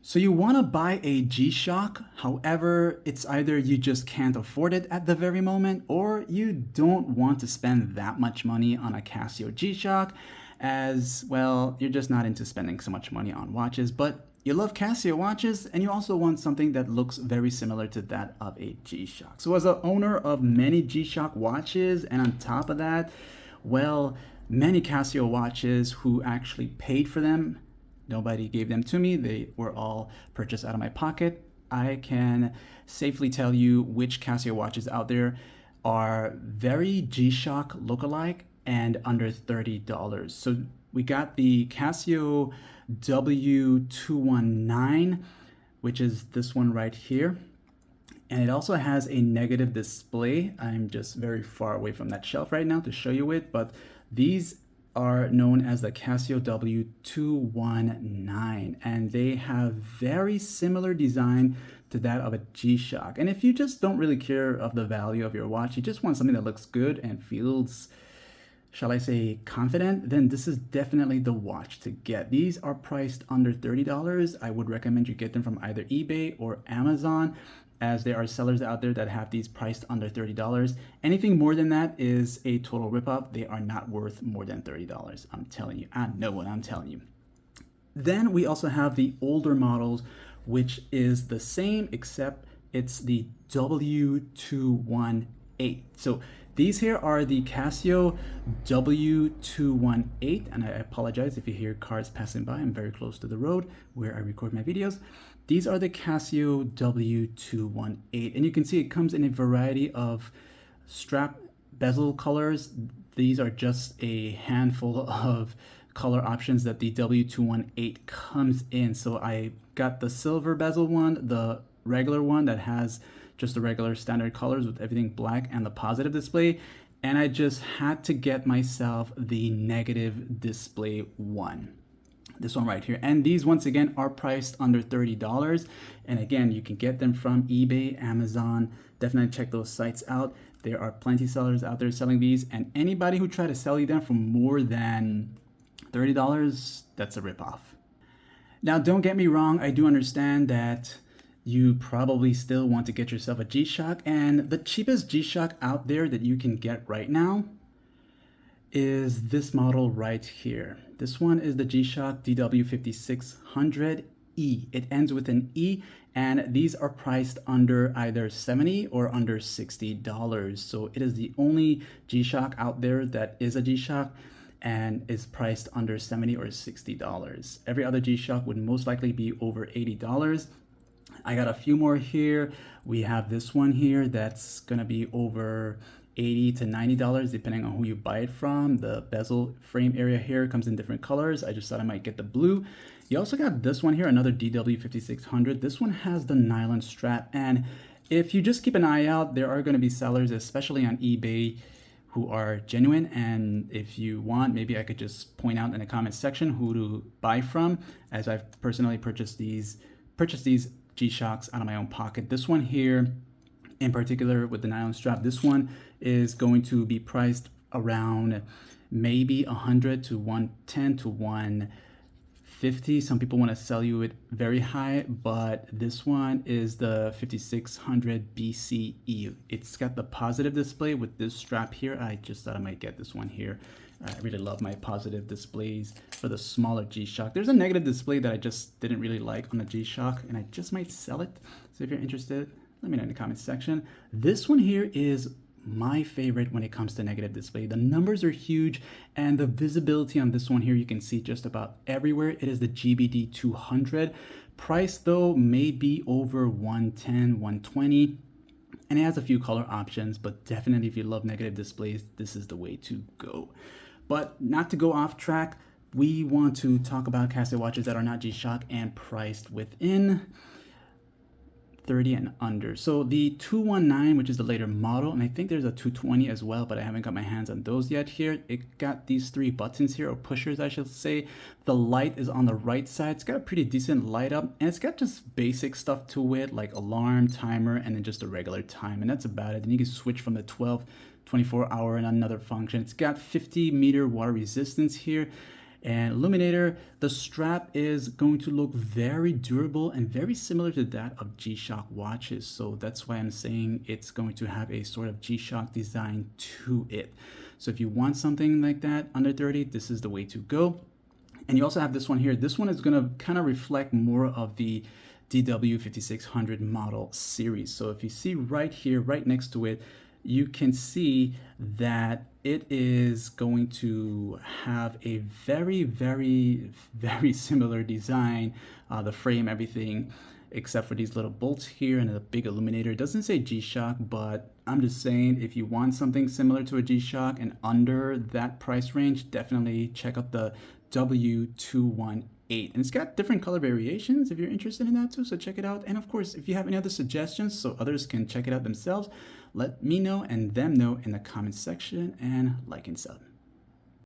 So you want to buy a G-SHOCK, however, it's either you just can't afford it at the very moment or you don't want to spend that much money on a Casio G-SHOCK as, well, you're just not into spending so much money on watches, but you love Casio watches and you also want something that looks very similar to that of a G-SHOCK. So as an owner of many G-SHOCK watches and on top of that, well, many Casio watches who actually paid for them, nobody gave them to me. They were all purchased out of my pocket. I can safely tell you which Casio watches out there are very G-SHOCK lookalike and under $30. So we got the Casio W219, which is this one right here. And it also has a negative display. I'm just very far away from that shelf right now to show you it, but these are known as the Casio W219, and they have very similar design to that of a G-SHOCK. And if you just don't really care of the value of your watch, you just want something that looks good and feels, shall I say, confident, then this is definitely the watch to get. These are priced under $30. I would recommend you get them from either eBay or Amazon, as there are sellers out there that have these priced under $30. Anything more than that is a total ripoff. They are not worth more than $30. I'm telling you, I know what I'm telling you. Then we also have the older models, which is the same except it's the W218. So these here are the Casio W218, and I apologize if you hear cars passing by. I'm very close to the road where I record my videos. These are the Casio W218, and you can see it comes in a variety of strap bezel colors. These are just a handful of color options that the W218 comes in. So I got the silver bezel one, the regular one that has just the regular standard colors with everything black and the positive display, and I just had to get myself the negative display one. This one right here. And these once again are priced under $30. And again, you can get them from eBay, Amazon. Definitely check those sites out. There are plenty of sellers out there selling these, and anybody who try to sell you them for more than $30, that's a ripoff. Now, don't get me wrong, I do understand that you probably still want to get yourself a G-SHOCK, and the cheapest G-SHOCK out there that you can get right now is this model right here. This one is the G-SHOCK DW5600E. It ends with an E, and these are priced under either $70 or under $60. So it is the only G-SHOCK out there that is a G-SHOCK and is priced under $70 or $60. Every other G-SHOCK would most likely be over $80. I got a few more here. We have this one here that's gonna be over $80 to $90 depending on who you buy it from. The bezel frame area here comes in different colors. I just thought I might get the blue. You also got this one here, another DW5600. This one has the nylon strap, and if you just keep an eye out, there are going to be sellers, especially on eBay, who are genuine. And if you want, maybe I could just point out in the comment section who to buy from, as I've personally purchased these G-SHOCKs out of my own pocket. This one here in particular with the nylon strap, this one is going to be priced around maybe 100 to 110 to 150. Some people want to sell you it very high, but this one is the 5600 BCE. It's got the positive display with this strap here. I just thought I might get this one here. I really love my positive displays for the smaller G-SHOCK. There's a negative display that I just didn't really like on the G-SHOCK, and I just might sell it. So if you're interested, let me know in the comments section. This one here is my favorite when it comes to negative display. The numbers are huge, and the visibility on this one here, you can see just about everywhere. It is the GBD 200. Price though may be over 110, 120. And it has a few color options, but definitely if you love negative displays, this is the way to go. But not to go off track, we want to talk about Casio watches that are not G-SHOCK and priced within 30 and under. So the 219, which is the later model, and I think there's a 220 as well, but I haven't got my hands on those yet here. It got these three buttons here, or pushers I should say. The light is on the right side. It's got a pretty decent light up, and it's got just basic stuff to it, like alarm, timer, and then just a regular time, and that's about it. And you can switch from the 12, 24 hour and another function. It's got 50 meter water resistance here. And illuminator, the strap is going to look very durable and very similar to that of G-SHOCK watches. So that's why I'm saying it's going to have a sort of G-SHOCK design to it. So if you want something like that under 30, this is the way to go. And you also have this one here. This one is going to kind of reflect more of the DW5600 model series. So if you see right here, right next to it, you can see that it is going to have a very, very, very similar design, the frame, everything, except for these little bolts here and a big illuminator. It doesn't say G-SHOCK, but I'm just saying if you want something similar to a G-SHOCK and under that price range, definitely check out the W218. And it's got different color variations if you're interested in that too, so check it out. And of course, if you have any other suggestions so others can check it out themselves, let me know and them know in the comment section, and like and sub.